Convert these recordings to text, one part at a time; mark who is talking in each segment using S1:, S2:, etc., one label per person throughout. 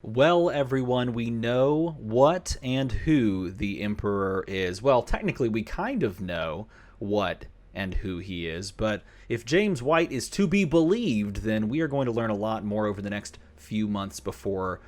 S1: Well, everyone, we know what and who the Emperor is. Well, technically, we kind of know what and who he is, but if James White is to be believed, then we are going to learn a lot more over the next few months before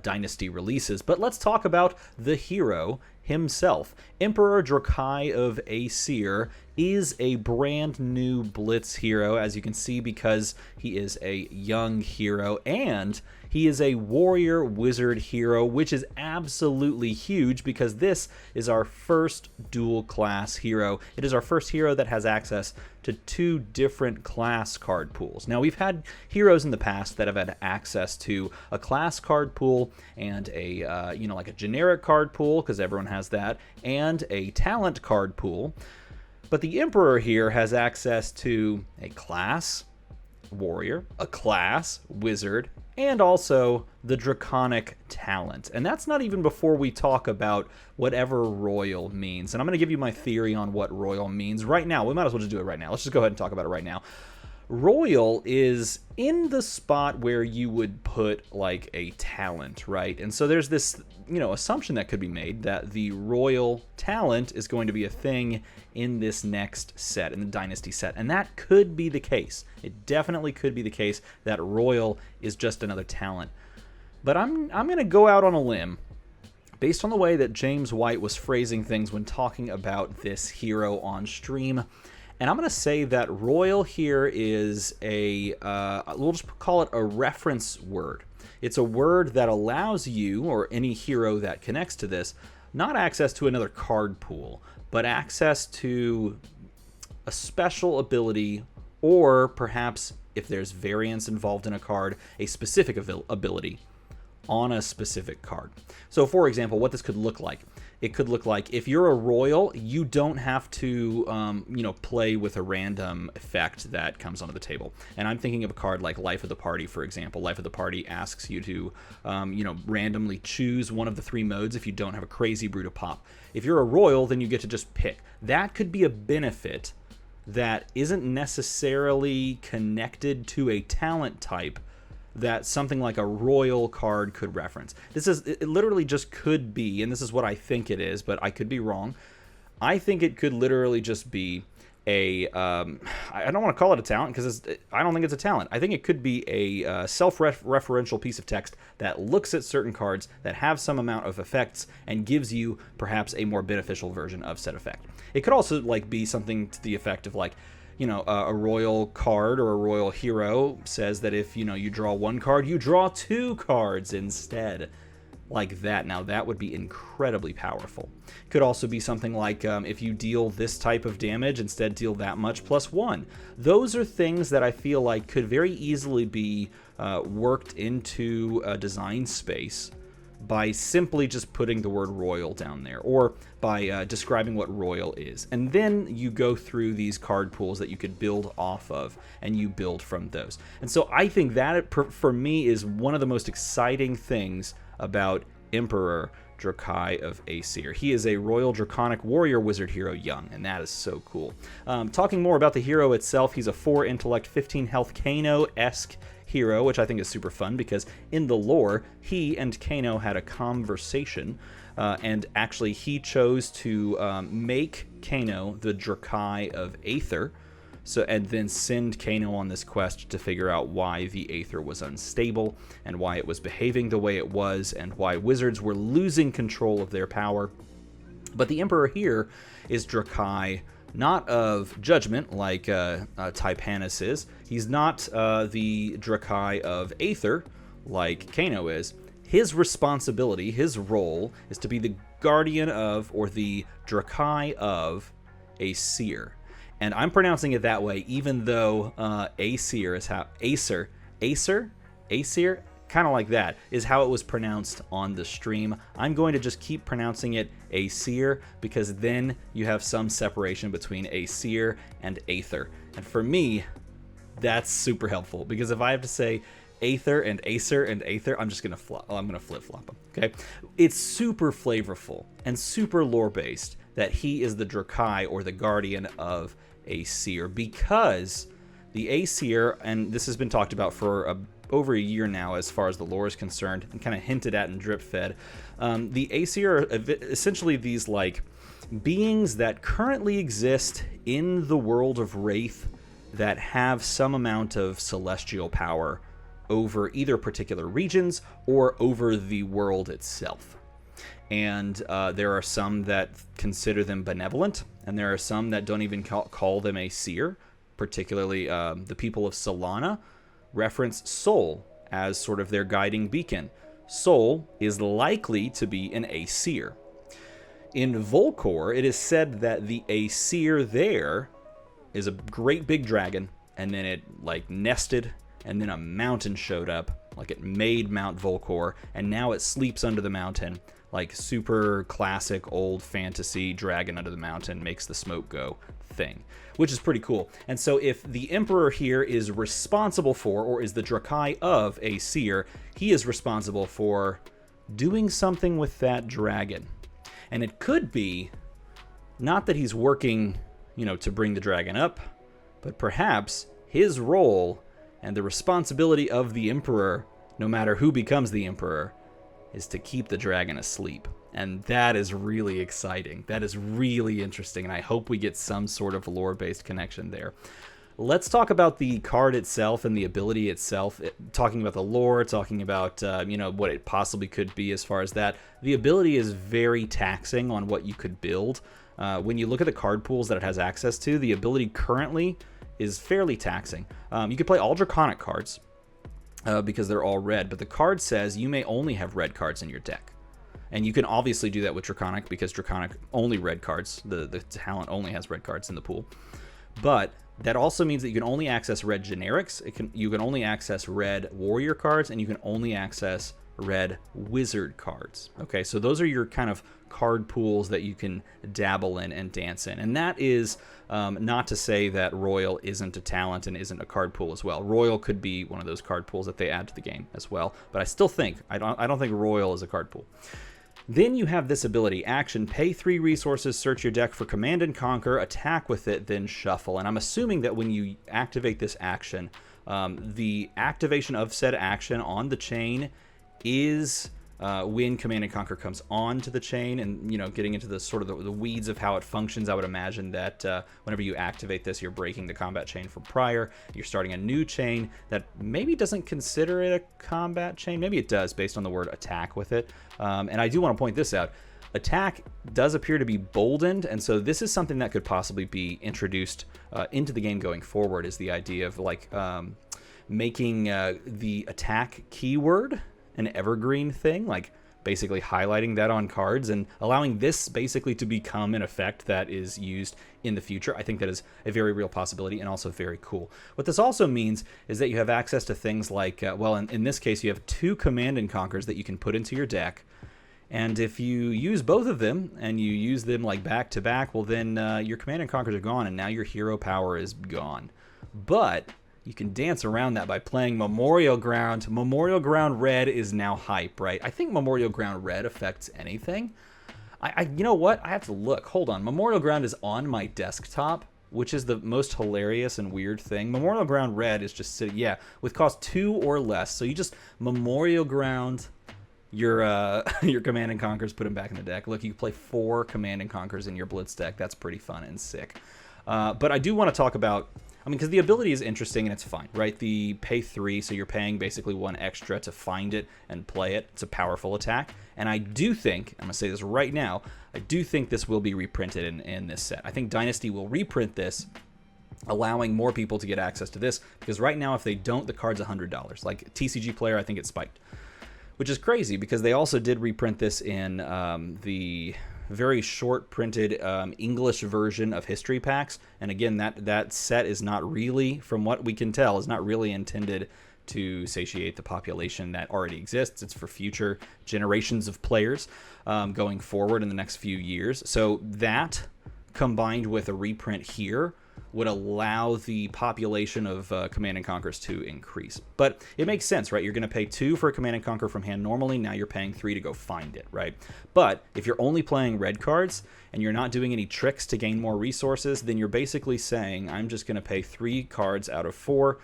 S1: Dynasty releases. But let's talk about the hero himself. Emperor Drakai of Aesir is a brand new Blitz hero, as you can see, because he is a young hero, and he is a warrior wizard hero, which is absolutely huge because this is our first dual class hero. It is our first hero that has access to two different class card pools. Now, we've had heroes in the past that have had access to a class card pool and a, like a generic card pool, because everyone has that, and a talent card pool. But the Emperor here has access to a class warrior, a class wizard, and also the draconic talent. And that's not even before we talk about whatever royal means. And I'm going to give you my theory on what royal means right now. We might as well just do it right now. Let's just go ahead and talk about it right now. Royal is in the spot where you would put like a talent, right? And so there's this, assumption that could be made that the royal talent is going to be a thing in this next set, in the Dynasty set. And that could be the case. It definitely could be the case that royal is just another talent. But I'm going to go out on a limb based on the way that James White was phrasing things when talking about this hero on stream. And I'm going to say that royal here is we'll just call it a reference word. It's a word that allows you, or any hero that connects to this, not access to another card pool, but access to a special ability, or perhaps, if there's variance involved in a card, a specific ability on a specific card. So, for example, what this could look like. It could look like if you're a royal, you don't have to, play with a random effect that comes onto the table. And I'm thinking of a card like Life of the Party, for example. Life of the Party asks you to, randomly choose one of the three modes if you don't have a crazy brew to pop. If you're a royal, then you get to just pick. That could be a benefit that isn't necessarily connected to a talent type that something like a royal card could reference. It literally just could be, and this is what I think it is, but I could be wrong. I think it could literally just be I don't want to call it a talent because I don't think it's a talent. I think it could be a self-referential piece of text that looks at certain cards that have some amount of effects and gives you perhaps a more beneficial version of said effect. It could also be something to the effect of a royal card or a royal hero says that if, you draw one card, you draw two cards instead. Like that. Now, that would be incredibly powerful. Could also be something like if you deal this type of damage, instead deal that much +1. Those are things that I feel like could very easily be worked into a design space by simply just putting the word royal down there, or by describing what royal is. And then you go through these card pools that you could build off of, and you build from those. And so I think that, for me, is one of the most exciting things about Emperor Drakai of Aesir. He is a royal draconic warrior wizard hero young, and that is so cool. Talking more about the hero itself, he's a 4 intellect, 15 health Kano-esque hero, which I think is super fun because in the lore, he and Kano had a conversation, and actually he chose to make Kano the Drakai of Aether, and then send Kano on this quest to figure out why the Aether was unstable and why it was behaving the way it was and why wizards were losing control of their power. But the Emperor here is Drakai, not of judgment like Typanis is. He's not the Drakai of Aether like Kano is. His responsibility, his role, is to be the guardian of, or the Drakai of, Aesir. And I'm pronouncing it that way, even though Aesir is how Aesir, kind of like that, is how it was pronounced on the stream. I'm going to just keep pronouncing it Aesir because then you have some separation between Aesir and Aether. And for me, that's super helpful because if I have to say Aether and Acer and Aether, I'm just gonna flip-flop them. Okay, it's super flavorful and super lore-based that he is the Drakai, or the guardian of Aesir, because the Aesir, and this has been talked about for over a year now as far as the lore is concerned, and kind of hinted at and drip fed. The Aesir are essentially these like beings that currently exist in the world of Wraith that have some amount of celestial power over either particular regions or over the world itself. And there are some that consider them benevolent, and there are some that don't even call them Aesir. Particularly the people of Solana reference Sol as sort of their guiding beacon. Sol is likely to be an Aesir. In Volcor, it is said that the Aesir there is a great big dragon, and then it like nested, and then a mountain showed up, like it made Mount Volcor, and now it sleeps under the mountain, like super classic old fantasy dragon under the mountain makes the smoke go thing, which is pretty cool. And so if the Emperor here is responsible for, or is the Drakai of Aesir, he is responsible for doing something with that dragon. And it could be not that he's working, to bring the dragon up, but perhaps his role and the responsibility of the Emperor, no matter who becomes the Emperor, is to keep the dragon asleep. And that is really exciting. That is really interesting, and I hope we get some sort of lore-based connection there. Let's talk about the card itself and the ability itself. Talking about the lore, talking about what it possibly could be as far as that. The ability is very taxing on what you could build. When you look at the card pools that it has access to, the ability currently is fairly taxing. You could play all Draconic cards because they're all red, but the card says you may only have red cards in your deck. And you can obviously do that with Draconic because Draconic only red cards. The talent only has red cards in the pool. But that also means that you can only access red generics. You can only access red warrior cards, and you can only access red wizard cards. Okay, so those are your kind of card pools that you can dabble in and dance in. And that is not to say that Royal isn't a talent and isn't a card pool as well. Royal could be one of those card pools that they add to the game as well. But I still think, I don't think Royal is a card pool. Then you have this ability, action, pay 3 resources, search your deck for Command and Conquer, attack with it, then shuffle. And I'm assuming that when you activate this action, the activation of said action on the chain is when Command and Conquer comes onto the chain. And, getting into the sort of the weeds of how it functions, I would imagine that whenever you activate this, you're breaking the combat chain from prior. You're starting a new chain that maybe doesn't consider it a combat chain. Maybe it does based on the word attack with it. And I do want to point this out. Attack does appear to be boldened, and so this is something that could possibly be introduced into the game going forward, is the idea of like making the attack keyword an evergreen thing, like basically highlighting that on cards and allowing this basically to become an effect that is used in the future. I think that is a very real possibility and also very cool. What this also means is that you have access to things like, in this case, you have 2 Command and Conquers that you can put into your deck. And if you use both of them and you use them like back to back, well then your Command and Conquers are gone and now your hero power is gone. But you can dance around that by playing Memorial Ground. Memorial Ground Red is now hype, right? I think Memorial Ground Red affects anything. You know what? I have to look. Hold on. Memorial Ground is on my desktop, which is the most hilarious and weird thing. Memorial Ground Red is just sitting, with cost 2 or less. So you just Memorial Ground your Command and Conquers, put them back in the deck. Look, you can play 4 Command and Conquers in your Blitz deck. That's pretty fun and sick. But I do want to talk about, because the ability is interesting and it's fine, right? The pay 3, so you're paying basically 1 extra to find it and play it. It's a powerful attack. And I do think, I'm going to say this right now, I do think this will be reprinted in this set. I think Dynasty will reprint this, allowing more people to get access to this, because right now if they don't, the card's $100. Like TCG Player, I think it's spiked, which is crazy because they also did reprint this in the very short printed English version of history packs. And again, that set is not really, from what we can tell, is not really intended to satiate the population that already exists. It's for future generations of players going forward in the next few years. So that, combined with a reprint here, would allow the population of Command & Conquers to increase. But it makes sense, right? You're going to pay 2 for a Command & Conquer from hand normally. Now you're paying 3 to go find it, right? But if you're only playing red cards and you're not doing any tricks to gain more resources, then you're basically saying, I'm just going to pay 3 cards out of 4.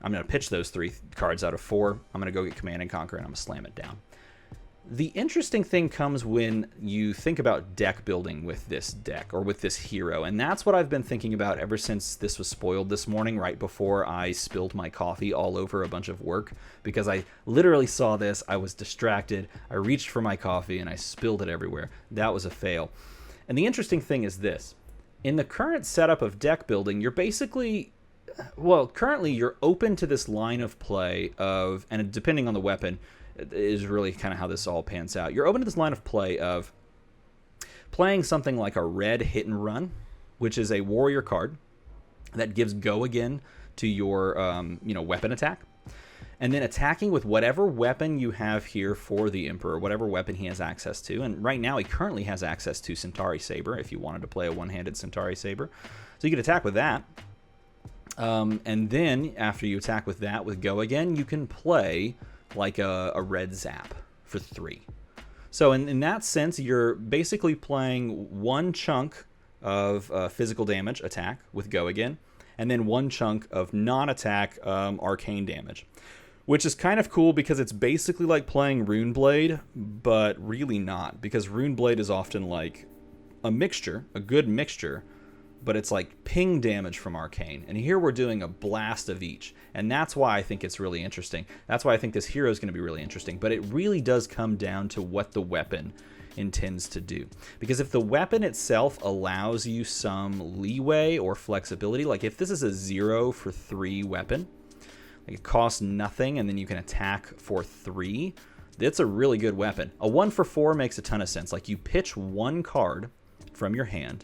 S1: I'm going to pitch those 3 cards out of 4. I'm going to go get Command and Conquer, and I'm going to slam it down. The interesting thing comes when you think about deck building with this deck, or with this hero, and that's what I've been thinking about ever since this was spoiled this morning, right before I spilled my coffee all over a bunch of work, because I literally saw this, I was distracted, I reached for my coffee, and I spilled it everywhere. That was a fail. And the interesting thing is this. In the current setup of deck building, you're basically... well, currently you're open to this line of play of, and depending on the weapon, is really kind of how this all pans out. You're open to this line of play of playing something like a red hit and run, which is a warrior card that gives go again to your weapon attack, and then attacking with whatever weapon you have here for the Emperor, whatever weapon he has access to. And right now he currently has access to Centauri Saber if you wanted to play a one-handed Centauri Saber. So you could attack with that. And then after you attack with that with go again, you can play like a red zap for 3. So in that sense, you're basically playing 1 chunk of physical damage attack with go again, and then 1 chunk of non-attack arcane damage, which is kind of cool because it's basically like playing Runeblade, but really not, because Runeblade is often like a mixture, a good mixture, but it's like ping damage from arcane. And here we're doing a blast of each. And that's why I think it's really interesting. That's why I think this hero is going to be really interesting. But it really does come down to what the weapon intends to do. Because if the weapon itself allows you some leeway or flexibility, like if this is a 0 for 3 weapon, like it costs nothing and then you can attack for 3, that's a really good weapon. A 1 for 4 makes a ton of sense. Like you pitch 1 card from your hand,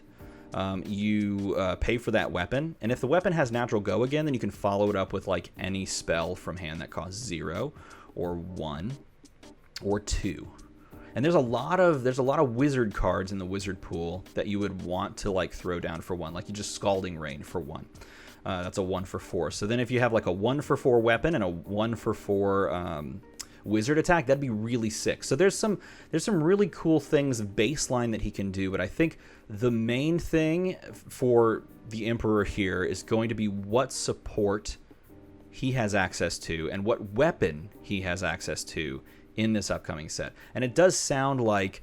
S1: you pay for that weapon, and if the weapon has natural go again, then you can follow it up with like any spell from hand that costs 0 or 1 or 2. And there's a lot of wizard cards in the wizard pool that you would want to like throw down for 1, like you just Scalding Rain for 1. That's a 1 for 4. So then if you have like a 1 for 4 weapon and a 1 for 4 wizard attack, that'd be really sick. So there's some really cool things baseline that he can do, but I think the main thing for the Emperor here is going to be what support he has access to and what weapon he has access to in this upcoming set. And it does sound like,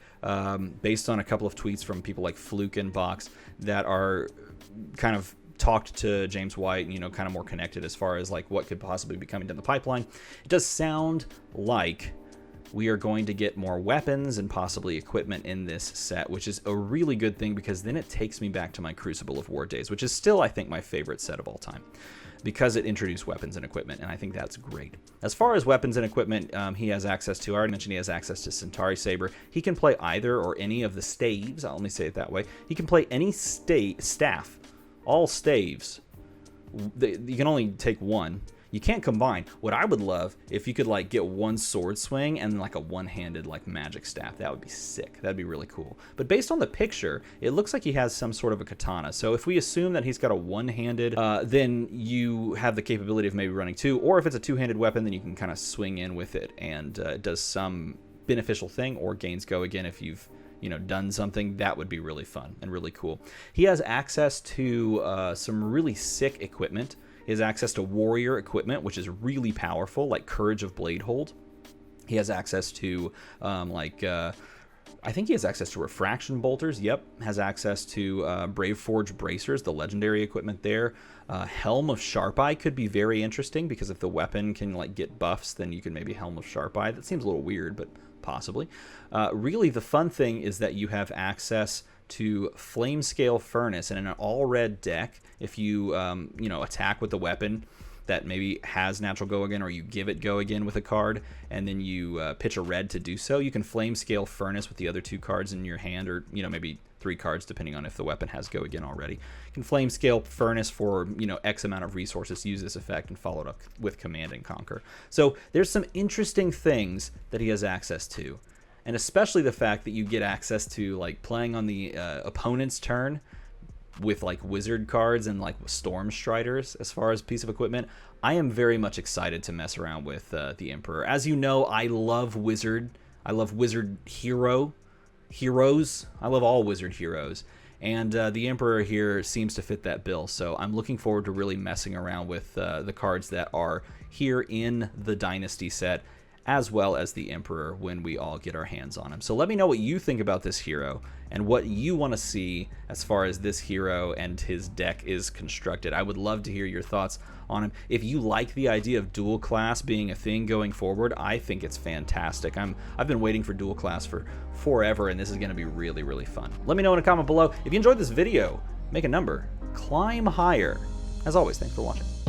S1: based on a couple of tweets from people like Fluke and Box that are kind of talked to James White, kind of more connected as far as like what could possibly be coming down the pipeline. It does sound like we are going to get more weapons and possibly equipment in this set, which is a really good thing because then it takes me back to my Crucible of War days, which is still, I think, my favorite set of all time because it introduced weapons and equipment, and I think that's great. As far as weapons and equipment, he has access to, I already mentioned he has access to Centauri Saber. He can play either or any of the staves, let me say it that way. He can play any staff, all staves. You can only take 1. You can't combine. What I would love if you could like get 1 sword swing and like a one-handed like magic staff. That would be sick. That'd be really cool. But based on the picture, it looks like he has some sort of a katana. So if we assume that he's got a one-handed, then you have the capability of maybe running 2. Or if it's a 2-handed weapon, then you can kind of swing in with it and it does some beneficial thing or gains go again if you've done something. That would be really fun and really cool. He has access to some really sick equipment. He has access to warrior equipment, which is really powerful, like Courage of Bladehold. He has access to, I think he has access to Refraction Bolters. Yep, has access to Brave Forge Bracers, the legendary equipment there. Helm of Sharp Eye could be very interesting because if the weapon can like get buffs, then you can maybe Helm of Sharp Eye. That seems a little weird, but possibly. Really, the fun thing is that you have access to Flame Scale Furnace, and in an all-red deck, if you attack with the weapon that maybe has natural go again, or you give it go again with a card, and then you pitch a red to do so, you can Flame Scale Furnace with the other 2 cards in your hand, or maybe 3 cards depending on if the weapon has go again already. You can Flame Scale Furnace for X amount of resources to use this effect and follow it up with Command and Conquer. So there's some interesting things that he has access to. And especially the fact that you get access to like playing on the opponent's turn with like wizard cards and like storm striders as far as piece of equipment. I am very much excited to mess around with the Emperor. As you know, I love wizard heroes. I love all wizard heroes. And the Emperor here seems to fit that bill, so I'm looking forward to really messing around with the cards that are here in the Dynasty set, as well as the Emperor when we all get our hands on him. So let me know what you think about this hero and what you want to see as far as this hero and his deck is constructed. I would love to hear your thoughts on him. If you like the idea of dual class being a thing going forward, I think it's fantastic. I've been waiting for dual class for forever, and this is going to be really, really fun. Let me know in a comment below. If you enjoyed this video, make a number, climb higher. As always, thanks for watching.